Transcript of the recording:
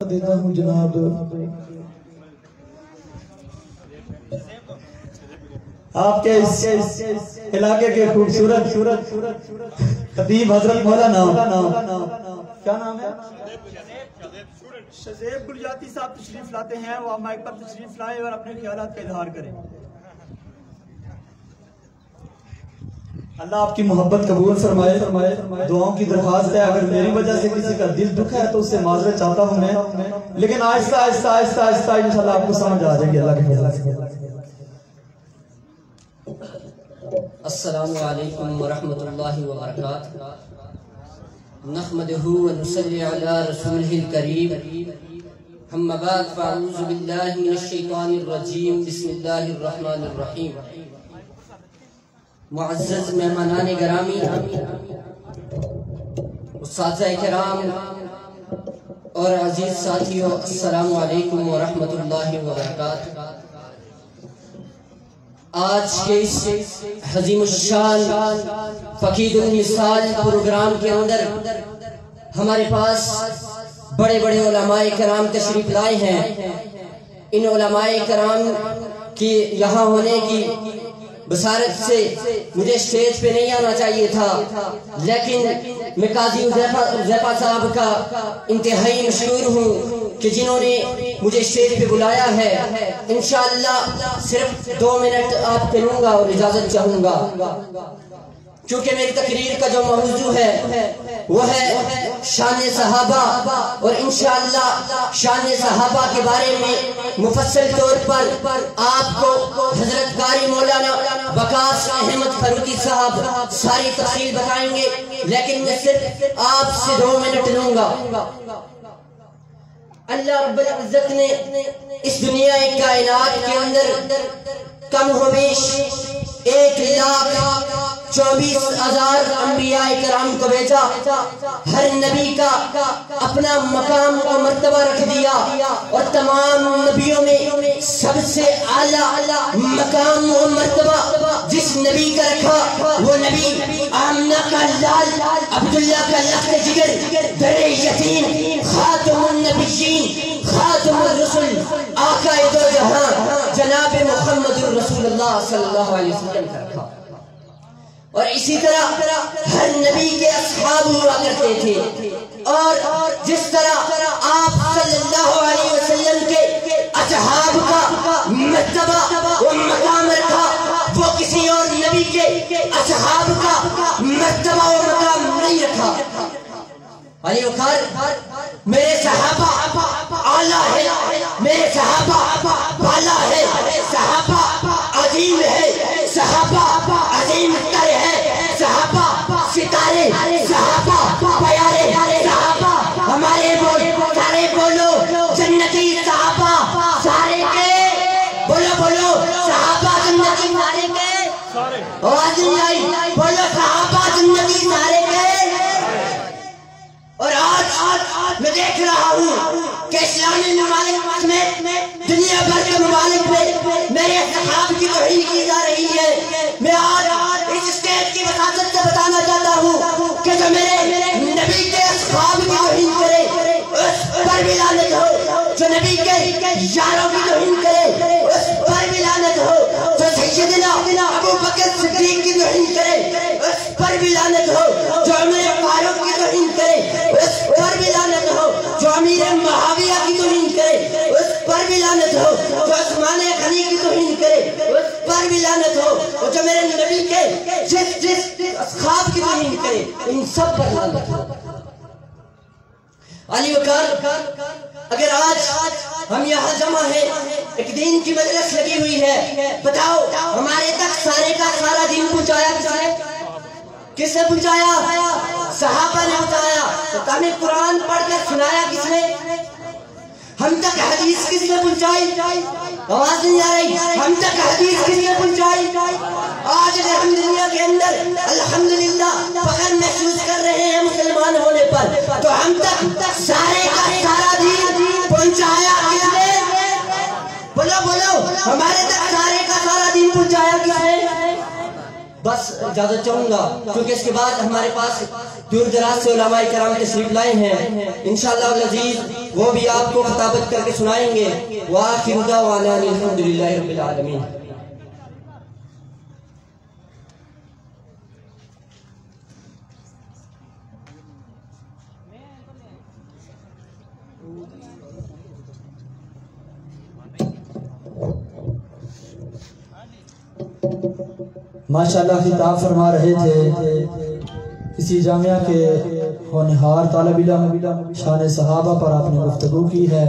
دیتا ہوں جناب آپ کے اس علاقے کے خوبصورت خطیب حضرت مولانا کیا نام ہے شزیب گلجاتی صاحب تشریف لاتے ہیں، وہ مائک پر تشریف لائیں اور اپنے خیالات کا اظہار کریں۔ اللہ آپ کی محبت قبول فرمائے۔ دعاؤں کی درخواست ہے، اگر میری وجہ سے کسی کا دل دکھ ہے تو اس سے معذرت چاہتا ہوں میں، لیکن آہستہ آہستہ انشاءاللہ آپ کو سمجھ آ جائے گی اللہ کے فضل سے۔ السلام علیکم ورحمۃ اللہ وبرکاتہ۔ نحمدہ ونصلی علی رسولہ الکریم، اما بعد فاعوذ باللہ من الشیطان الرجیم، بسم اللہ الرحمن الرحیم۔ معزز مہمانان گرامی، اساتذہ کرام اور عزیز ساتھیوں، السلام علیکم ورحمۃ اللہ وبرکاتہ۔ آج کے اس عظیم الشان فقید المثال پروگرام کے اندر ہمارے پاس بڑے بڑے علماء کرام تشریف لائے ہیں۔ ان علماء کرام کی یہاں ہونے کی بصارت سے مجھے اسٹیج پہ نہیں آنا چاہیے تھا، لیکن میں قاضی حذیفہ صاحب کا انتہائی مشکور ہوں کہ جنہوں نے مجھے اسٹیج پہ بلایا ہے۔ انشاءاللہ صرف 2 منٹ آپ پہ لوں گا اور اجازت چاہوں گا، کیونکہ میری تقریر کا جو موضوع ہے وہ ہے شان صحابہ، اور انشاءاللہ شان صحابہ کے بارے میں مفصل طور پر آپ کو حضرت قاری مولانا وقاص احمد فاروقی صاحب ساری تفصیل بتائیں گے، لیکن میں صرف آپ سے 2 منٹ لوں گا۔ اللہ رب العزت نے اس دنیا کائنات کے اندر کم و بیش 1,24,000 انبیاء کرام کو بھیجا۔ ہر نبی کا اپنا مقام و مرتبہ رکھ دیا، اور تمام نبیوں میں سب سے اعلیٰ مقام و مرتبہ جس نبی کا رکھا وہ نبی آمنہ کا لال عبداللہ کا لخت جگر در یتیم خاتم النبیین خاتم الرسل آقا دو جہاں جناب محمد رسول اللہ صلی اللہ علیہ وسلم کا رکھا۔ اور اسی طرح ہر نبی کے اصحاب ہوا کرتے تھے، اور جس طرح آپ صلی اللہ علیہ وسلم کے اصحاب کا مرتبہ و مقام رکھا، وہ کسی اور نبی کے اصحاب کا مرتبہ و مقام نہیں رکھا۔ علی وقار میرے صحابہ اعلیٰ ہے، میرے صحابہ بالا ہے، صحابہ عظیم ہے، صحابہ عظیم تر ہے، صحابہ ستارے، صحابہ پیارے، صحابہ ہمارے سارے بولو جنتی صحابہ سارے کے، بولو صحابہ جنتی سارے کے، آواز نہیں آئی، بولو صحابہ جنتی سارے کے۔ اور آج میں دیکھ رہا ہوں کہ اسلامی ممالک میں دنیا بھر کے ممالک میں میرے اصحاب کی توہین کی جا رہی ہے۔ میں آج اس اسٹیج کی وساطت سے بتانا چاہتا ہوں کہ جو میرے نبی کے اصحاب کی توہین کرے اس پر بھی لعنت ہو، جو نبی کے یاروں کی توہین کرے اس پر بھی لعنت ہو، جو سیدنا ابو بکر صدیق کی توہین کرے اس پر بھی لعنت ہو، جو عمر فاروق کی توہین کرے اس پر بھی لعنت ہو، جو امیر معاویہ کی توہین کرے اس پر بھی لعنت ہو، جو عثمان غنی کی توہین کرے اس پر بھی لعنت ہو، اور جو میرے نبی کے جس اصحاب کی توہین کرے ان سب پر لعنت ہو۔ علی وقار اگر آج ہم یہاں جمع ہیں، ایک دین کی مجلس لگی ہوئی ہے، بتاؤ ہمارے تک سارے کا سارا دین پہنچایا کس نے پہنچایا؟ صحابہ نے پہنچایا۔ تو ہمیں قرآن پڑھ کر سنایا کس نے؟ ہم تک حدیث کس نے پہنچائی؟ آواز نہیں آ رہی، ہم تک حدیث کس نے پہنچائی؟ آج اگر ہم دنیا کے اندر الحمدللہ فخر محسوس کر رہے ہیں مسلمان ہونے پر، تو ہم تک سارے کا سارا دین پہنچایا کس نے؟ بولو ہمارے تک سارے کا سارا دین پہنچایا کس نے؟ بس اجازت چاہوں گا، کیونکہ اس کے بعد ہمارے پاس دور دراز سے علماء کرام تشریف لائے ہیں، انشاءاللہ العزیز وہ بھی آپ کو خطابت کر کے سنائیں گے۔ وآخر دعوانا الحمدللہ رب العالمین۔ ماشاءاللہ خطاب فرما رہے تھے کسی جامعہ کے ہونہار طالب علم شان صحابہ پر آپ نے گفتگو کی ہے۔